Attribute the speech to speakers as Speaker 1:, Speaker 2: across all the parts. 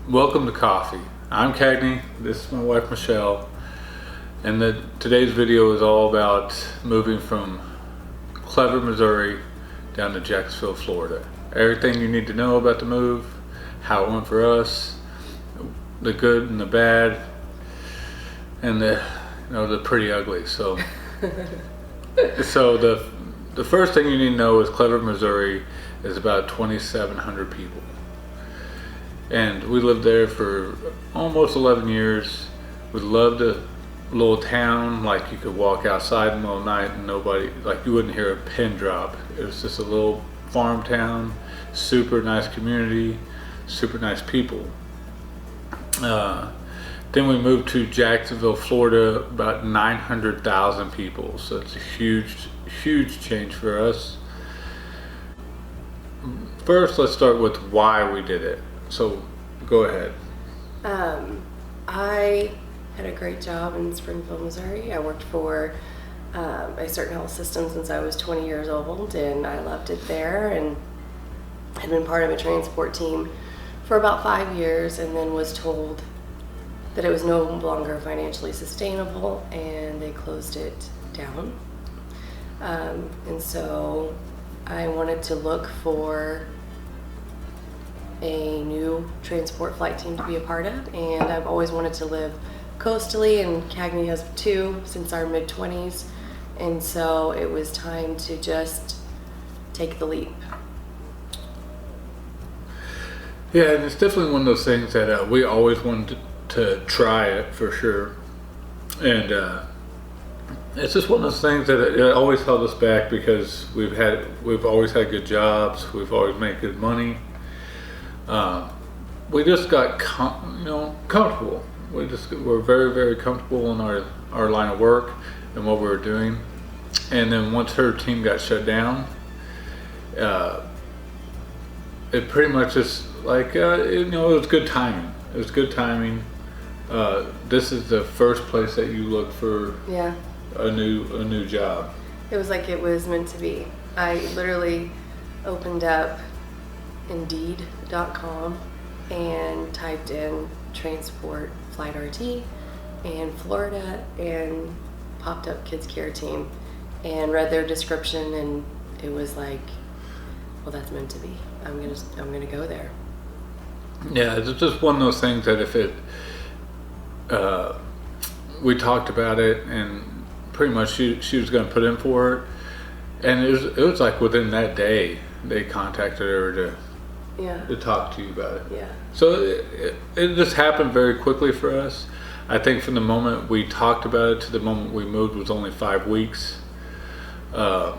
Speaker 1: Welcome to Coffee. I'm Cagney, this is my wife Michelle, and today's video is all about moving from Clever, Missouri down to Jacksonville, Florida. Everything you need to know about the move, how it went for us, the good and the bad, and the pretty ugly. So the first thing you need to know is Clever, Missouri is about 2,700 people. And we lived there for almost 11 years. We loved a little town, like you could walk outside in the middle of the night and nobody, like you wouldn't hear a pin drop. It was just a little farm town, super nice community, super nice people. Then we moved to Jacksonville, Florida, about 900,000 people. So it's a huge change for us. First, let's start with why we did it. So go ahead.
Speaker 2: I had a great job in Springfield, Missouri. I worked for a certain health system since I was 20 years old, and I loved it there, and had been part of a transport team for about 5 years, and then was told that it was no longer financially sustainable and they closed it down. And so I wanted to look for a new transport flight team to be a part of, and I've always wanted to live coastally, and Cagney has too since our mid-20s, and so it was time to just take the leap.
Speaker 1: Yeah, and it's definitely one of those things that we always wanted to try it for sure, and it's just one of those things that it always held us back because we've always had good jobs, we've always made good money. We just got comfortable. We're very comfortable in our line of work and what we were doing. And then once her team got shut down, it pretty much just like it was good timing. It was good timing. This is the first place that you look for a new job.
Speaker 2: It was like it was meant to be. I literally opened up Indeed.com and typed in transport flight RT and Florida, and popped up kids care team, and read their description, and it was like, well, that's meant to be. I'm gonna go there.
Speaker 1: Yeah, it's just one of those things that if it we talked about it, and pretty much she was going to put in for it, and it was like within that day they contacted her to talk to you about it.
Speaker 2: Yeah. So
Speaker 1: it just happened very quickly for us. I think from the moment we talked about it to the moment we moved was only 5 weeks. There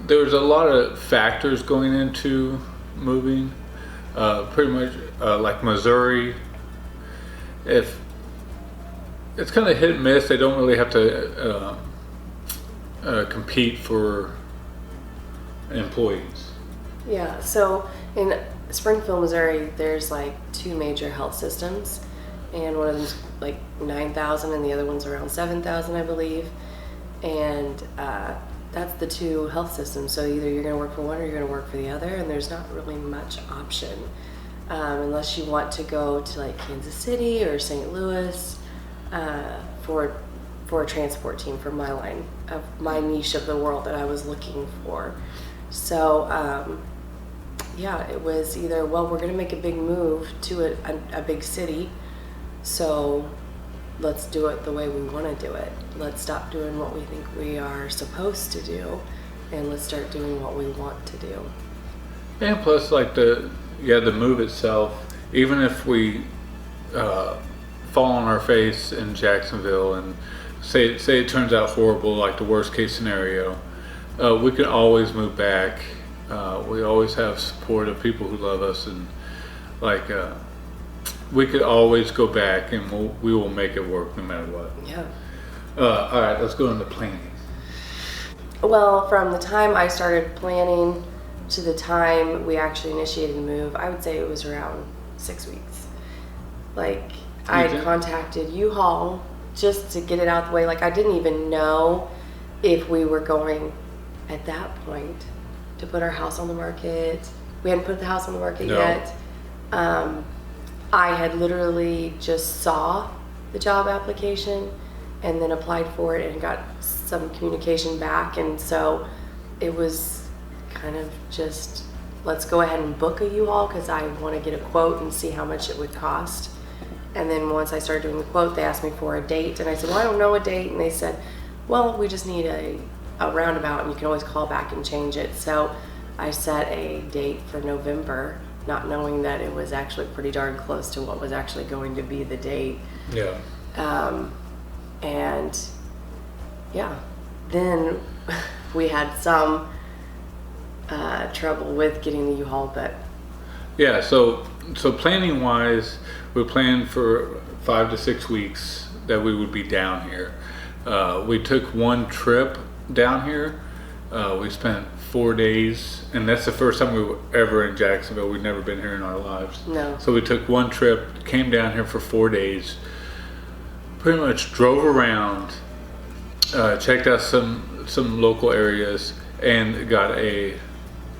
Speaker 1: was a lot of factors going into moving. Pretty much like Missouri, if it's kind of hit and miss, they don't really have to compete for employees.
Speaker 2: Yeah, so in Springfield, Missouri, there's like 2 major health systems, and one of them's like 9,000 and the other one's around 7,000, I believe. And that's the 2 health systems. So either you're going to work for one or you're going to work for the other, and there's not really much option unless you want to go to like Kansas City or St. Louis for a transport team for my line of my niche of the world that I was looking for. So it was either, well, we're gonna make a big move to a big city, so let's do it the way we want to do it. Let's stop doing what we think we are supposed to do, and let's start doing what we want to do.
Speaker 1: And plus, like the move itself, even if we fall on our face in Jacksonville and say it turns out horrible, like the worst case scenario, we can always move back. We always have support of people who love us, and like we could always go back, and we will make it work no matter what.
Speaker 2: Yeah.
Speaker 1: All right, let's go into planning.
Speaker 2: Well, from the time I started planning to the time we actually initiated the move, I would say it was around 6 weeks. Like, I had contacted U-Haul just to get it out the way. Like, I didn't even know if we were going at that point to put our house on the market. We hadn't put the house on the market yet. I had literally just saw the job application and then applied for it and got some communication back, and so it was kind of just, let's go ahead and book a U-Haul because I want to get a quote and see how much it would cost. And then once I started doing the quote, they asked me for a date, and I said, well, I don't know a date, and they said, well, we just need a roundabout, and you can always call back and change it. So I set a date for November, not knowing that it was actually pretty darn close to what was actually going to be the date.
Speaker 1: Yeah.
Speaker 2: And yeah, then we had some trouble with getting the U-Haul, but
Speaker 1: Yeah, so planning wise, we planned for 5 to 6 weeks that we would be down here. We took one trip down here. We spent 4 days, and that's the first time we were ever in Jacksonville. We'd never been here in our lives.
Speaker 2: No.
Speaker 1: So we took one trip, came down here for 4 days, pretty much drove around, checked out some local areas, and got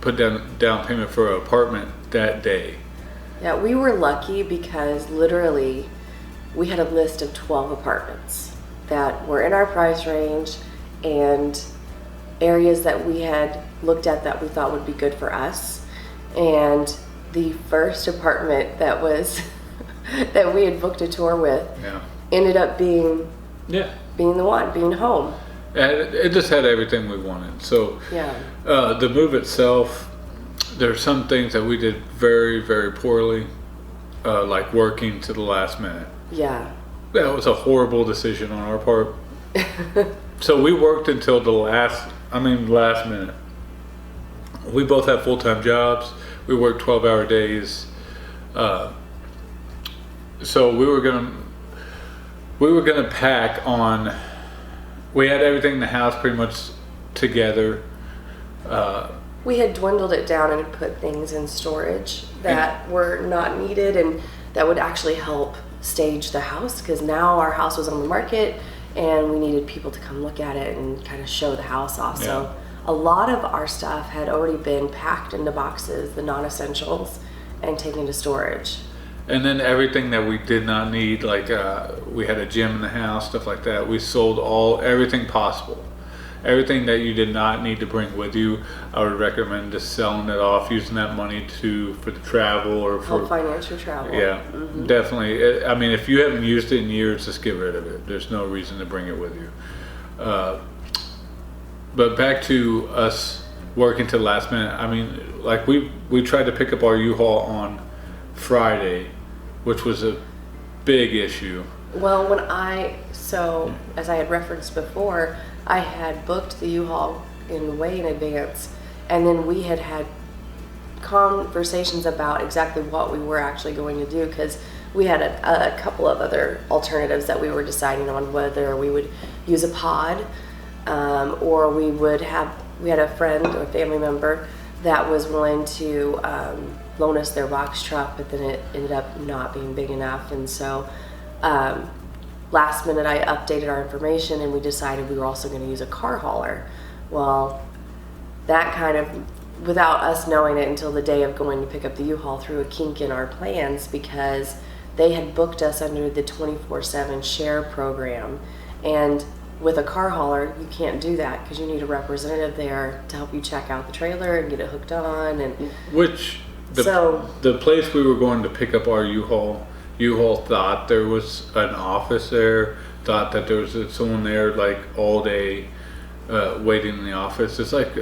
Speaker 1: put down payment for an apartment that day.
Speaker 2: yeah, we were lucky because literally we had a list of 12 apartments that were in our price range and areas that we had looked at that we thought would be good for us. And the first apartment that was that we had booked a tour with ended up being the one, being home.
Speaker 1: And it just had everything we wanted. So
Speaker 2: Yeah.
Speaker 1: the move itself, there are some things that we did very, very poorly, like working to the last minute.
Speaker 2: Yeah.
Speaker 1: That was a horrible decision on our part. So we worked until the last minute. We both had full-time jobs. We worked 12-hour days. So we were gonna pack on. We had everything in the house pretty much together.
Speaker 2: We had dwindled it down and put things in storage that were not needed and that would actually help stage the house, because now our house was on the market and we needed people to come look at it and kind of show the house off. So a lot of our stuff had already been packed into boxes, the non-essentials, and taken to storage.
Speaker 1: And then everything that we did not need, like we had a gym in the house, stuff like that, we sold everything possible. Everything that you did not need to bring with you, I would recommend just selling it off, using that money for the travel or for
Speaker 2: financial travel.
Speaker 1: Yeah, definitely. I mean, if you haven't used it in years, just get rid of it. There's no reason to bring it with you. But back to us working to the last minute. I mean, like we tried to pick up our U-Haul on Friday, which was a big issue.
Speaker 2: Well, as I had referenced before, I had booked the U-Haul way in advance, and then we had conversations about exactly what we were actually going to do, because we had a couple of other alternatives that we were deciding on, whether we would use a pod or we had a friend or family member that was willing to loan us their box truck, but then it ended up not being big enough. And so last minute I updated our information and we decided we were also going to use a car hauler. Well, that kind of, without us knowing it until the day of going to pick up the U-Haul, threw a kink in our plans, because they had booked us under the 24/7 share program. And with a car hauler, you can't do that because you need a representative there to help you check out the trailer and get it hooked on. And
Speaker 1: the place we were going to pick up our U-Haul thought there was an office there, thought that there was someone there like all day waiting in the office. It's like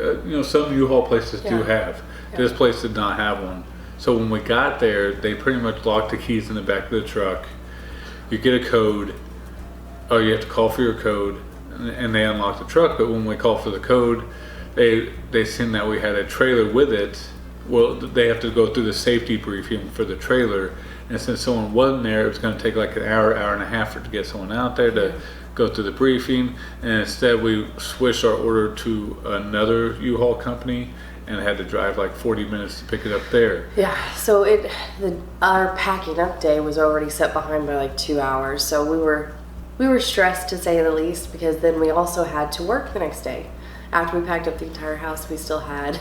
Speaker 1: some U-Haul places do have. This place did not have one. So when we got there, they pretty much locked the keys in the back of the truck. You get a code, or you have to call for your code, and they unlock the truck. But when we call for the code, they seen that we had a trailer with it. Well, they have to go through the safety briefing for the trailer, and since someone wasn't there, it was going to take like an hour and a half to get someone out there to go through the briefing. And instead, we switched our order to another U-Haul company and had to drive like 40 minutes to pick it up there.
Speaker 2: Yeah, so our packing up day was already set behind by like 2 hours. So we were stressed, to say the least, because then we also had to work the next day. After we packed up the entire house, we still had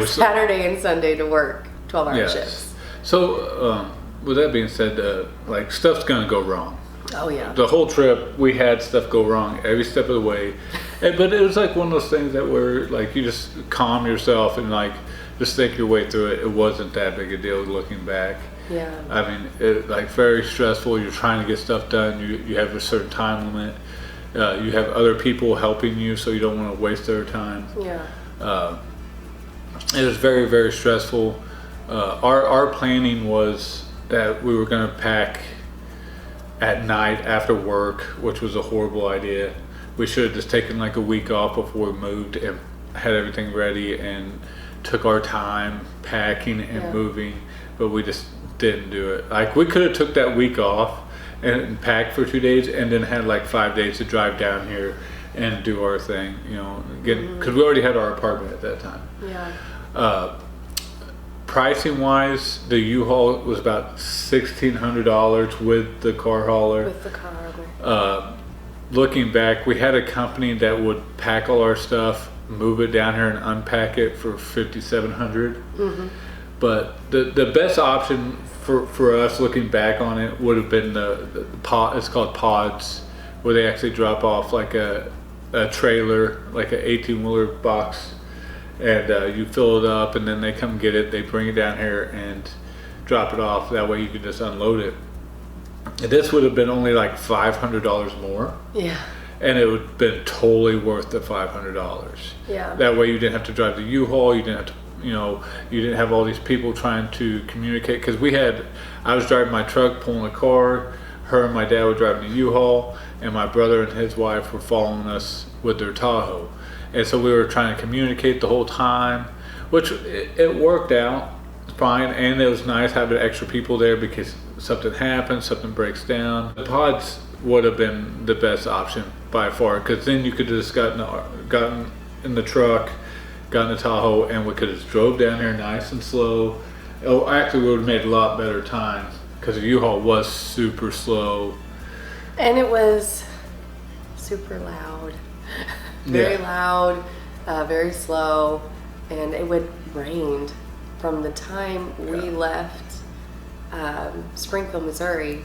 Speaker 2: Saturday and Sunday to work 12-hour shifts.
Speaker 1: So, with that being said, like stuff's gonna go wrong.
Speaker 2: Oh yeah.
Speaker 1: The whole trip, we had stuff go wrong every step of the way, but it was like one of those things that were like you just calm yourself and like just think your way through it. It wasn't that big a deal looking back.
Speaker 2: Yeah.
Speaker 1: I mean, like very stressful. You're trying to get stuff done. You have a certain time limit. You have other people helping you, so you don't want to waste their time.
Speaker 2: Yeah.
Speaker 1: It was very, very stressful. Our planning was that we were going to pack at night after work, which was a horrible idea. We should have just taken like a week off before we moved and had everything ready and took our time packing and moving, but we just didn't do it. Like we could have took that week off and packed for 2 days and then had like 5 days to drive down here and do our thing, you know, again, because we already had our apartment at that time.
Speaker 2: Yeah.
Speaker 1: Pricing wise, the U-Haul was about $1,600 with the car hauler.
Speaker 2: With the car hauler.
Speaker 1: Looking back, we had a company that would pack all our stuff, move it down here and unpack it for $5,700.
Speaker 2: Mm-hmm.
Speaker 1: But the best option for us looking back on it would have been the pod. It's called pods, where they actually drop off like a trailer, like an 18-wheeler box, and you fill it up, and then they come get it. They bring it down here and drop it off. That way you can just unload it. And this would have been only like $500 more.
Speaker 2: Yeah.
Speaker 1: And it would have been totally worth the $500.
Speaker 2: Yeah.
Speaker 1: That way you didn't have to drive the U-Haul. You didn't have to, you know, you didn't have all these people trying to communicate. Because I was driving my truck, pulling a car. Her and my dad were driving the U-Haul, and my brother and his wife were following us with their Tahoe. And so we were trying to communicate the whole time, which it worked out fine. And it was nice having extra people there because something happens, something breaks down. The pods would have been the best option by far, because then you could have just gotten in the truck, gotten the Tahoe, and we could have just drove down here nice and slow. Oh, actually, we would have made a lot better time because the U-Haul was super slow.
Speaker 2: And it was super loud. Very loud, very slow, and it would rained from the time we left Springfield, Missouri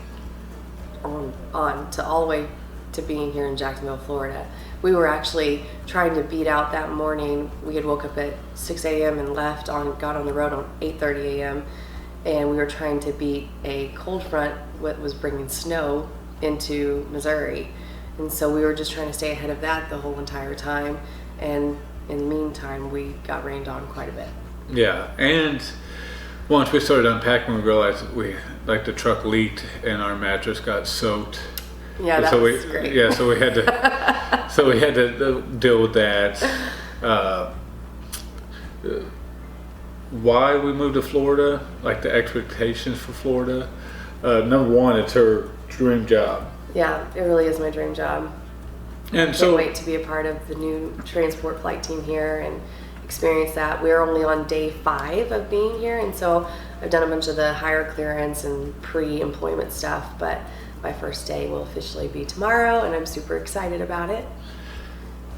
Speaker 2: on to all the way to being here in Jacksonville, Florida. We were actually trying to beat out that morning. We had woke up at 6 a.m. and got on the road on 8:30 a.m. and we were trying to beat a cold front that was bringing snow into Missouri. And so we were just trying to stay ahead of that the whole entire time. And in the meantime, we got rained on quite a bit.
Speaker 1: Yeah, and once we started unpacking, we realized the truck leaked and our mattress got soaked.
Speaker 2: Yeah, that was great.
Speaker 1: Yeah, so we had to deal with that. Why we moved to Florida, like the expectations for Florida. Number one, it's her dream job.
Speaker 2: Yeah, it really is my dream job.
Speaker 1: And
Speaker 2: Can't wait to be a part of the new transport flight team here and experience that. We're only on day 5 of being here, and so I've done a bunch of the hire clearance and pre-employment stuff, but my first day will officially be tomorrow, and I'm super excited about it.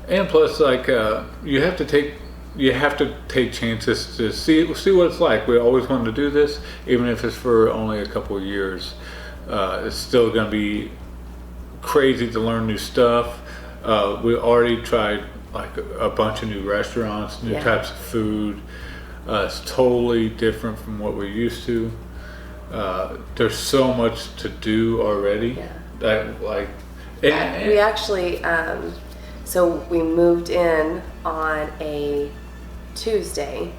Speaker 1: And plus, like, you have to take chances to see what it's like. We always wanted to do this, even if it's for only a couple of years. It's still going to be crazy to learn new stuff. We already tried like a bunch of new restaurants, new types of food. It's totally different from what we're used to. There's so much to do already.
Speaker 2: We actually so we moved in on a Tuesday,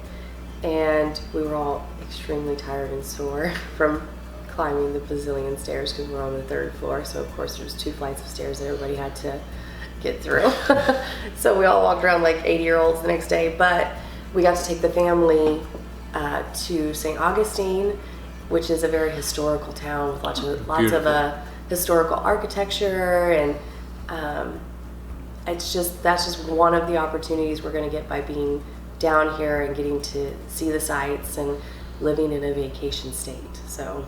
Speaker 2: and we were all extremely tired and sore from climbing the bazillion stairs because we're on the 3rd floor. So of course there's 2 flights of stairs that everybody had to get through. So we all walked around like 80-year-olds the next day. But we got to take the family to St. Augustine, which is a very historical town with lots of historical architecture, and that's just one of the opportunities we're going to get by being down here and getting to see the sights and living in a vacation state. So.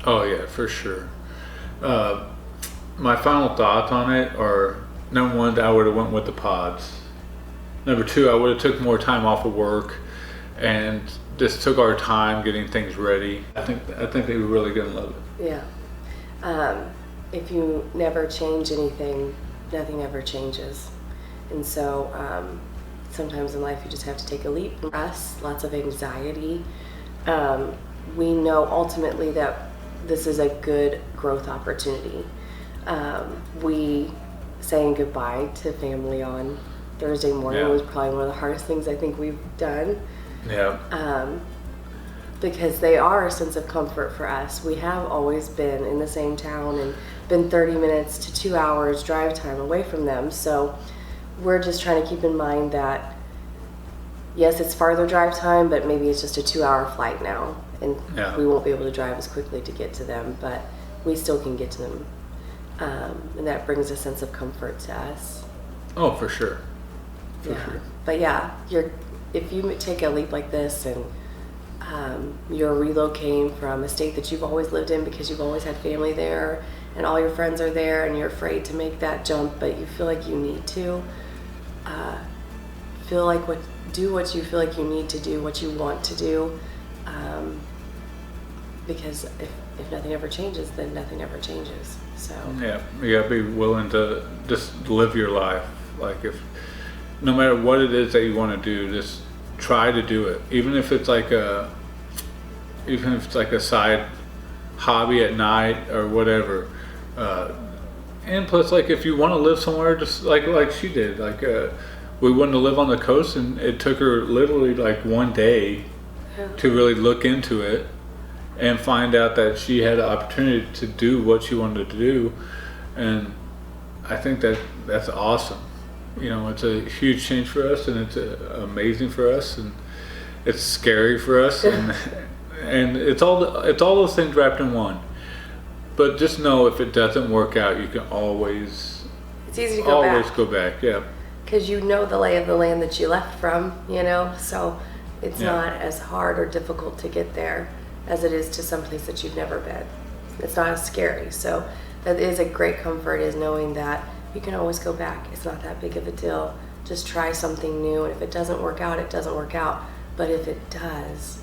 Speaker 1: Oh yeah, for sure. My final thoughts on it are: number one, I would have went with the pods. Number two, I would have took more time off of work and just took our time getting things ready. I think they were really gonna love it.
Speaker 2: Yeah. If you never change anything, nothing ever changes. And so sometimes in life you just have to take a leap. For us, lots of anxiety. We know ultimately that this is a good growth opportunity. We saying goodbye to family on Thursday morning was probably one of the hardest things I think we've done.
Speaker 1: Yeah.
Speaker 2: Because they are a sense of comfort for us. We have always been in the same town and been 30 minutes to 2 hours drive time away from them. So we're just trying to keep in mind that yes, it's farther drive time, but maybe it's just a 2-hour flight now, and we won't be able to drive as quickly to get to them, but we still can get to them. And that brings a sense of comfort to us.
Speaker 1: Oh, for sure. For sure.
Speaker 2: But yeah, if you take a leap like this and you're relocating from a state that you've always lived in because you've always had family there and all your friends are there and you're afraid to make that jump, but you feel like you need to, do what you feel like you need to do, what you want to do, because if nothing ever changes, then nothing ever changes. So
Speaker 1: you gotta be willing to just live your life. Like, if no matter what it is that you want to do, just try to do it, even if it's like a side hobby at night or whatever. And plus, like, if you want to live somewhere, just like she did, we wanted to live on the coast, and it took her literally like one day to really look into it and find out that she had the opportunity to do what she wanted to do. And I think that's awesome. It's a huge change for us, and it's amazing for us, and it's scary for us, and it's all those things wrapped in one. But just know, if it doesn't work out, you can always
Speaker 2: it's easy to go back.
Speaker 1: Go back. Yeah.
Speaker 2: Because you know the lay of the land that you left from, so it's not as hard or difficult to get there as it is to someplace that you've never been. It's not as scary. So that is a great comfort, is knowing that you can always go back. It's not that big of a deal. Just try something new, and if it doesn't work out, it doesn't work out. But if it does,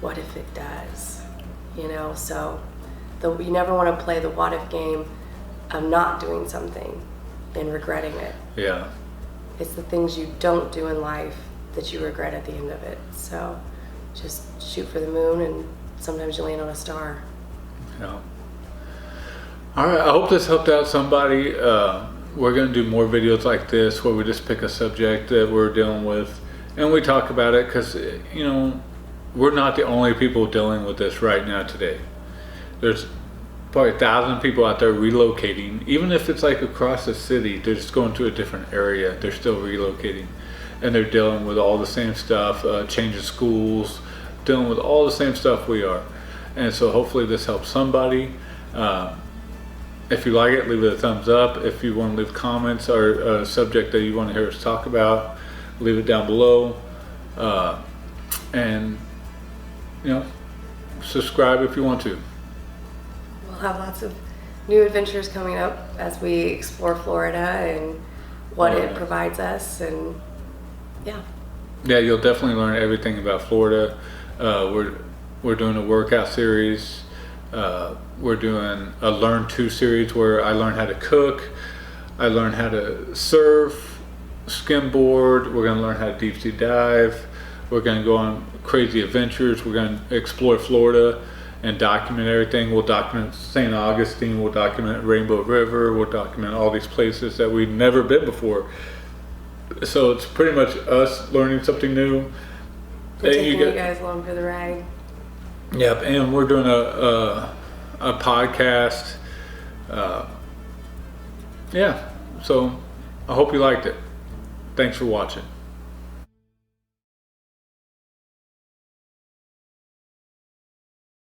Speaker 2: what if it does? So you never want to play the what if game of not doing something and regretting it.
Speaker 1: Yeah.
Speaker 2: It's the things you don't do in life that you regret at the end of it. So just shoot for the moon, and sometimes you land on a star.
Speaker 1: Yeah. All right. I hope this helped out somebody. We're going to do more videos like this where we just pick a subject that we're dealing with and we talk about it, because, we're not the only people dealing with this right now today. There's probably 1,000 people out there relocating. Even if it's like across the city, they're just going to a different area. They're still relocating, and they're dealing with all the same stuff, changing schools, dealing with all the same stuff we are. And so hopefully this helps somebody. If you like it, leave it a thumbs up. If you want to leave comments or a subject that you want to hear us talk about, leave it down below. And subscribe if you want to.
Speaker 2: We'll have lots of new adventures coming up as we explore Florida and what it provides us, and you'll
Speaker 1: definitely learn everything about Florida. We're doing a workout series. We're doing a Learn To series where I learn how to cook, I learn how to surf, skimboard. We're going to learn how to deep sea dive. We're going to go on crazy adventures. We're going to explore Florida and document everything. We'll document St. Augustine, we'll document Rainbow River, we'll document all these places that we've never been before. So it's pretty much us learning something new.
Speaker 2: We're taking you guys along for the ride.
Speaker 1: Yep, and we're doing a podcast. So I hope you liked it. Thanks for watching.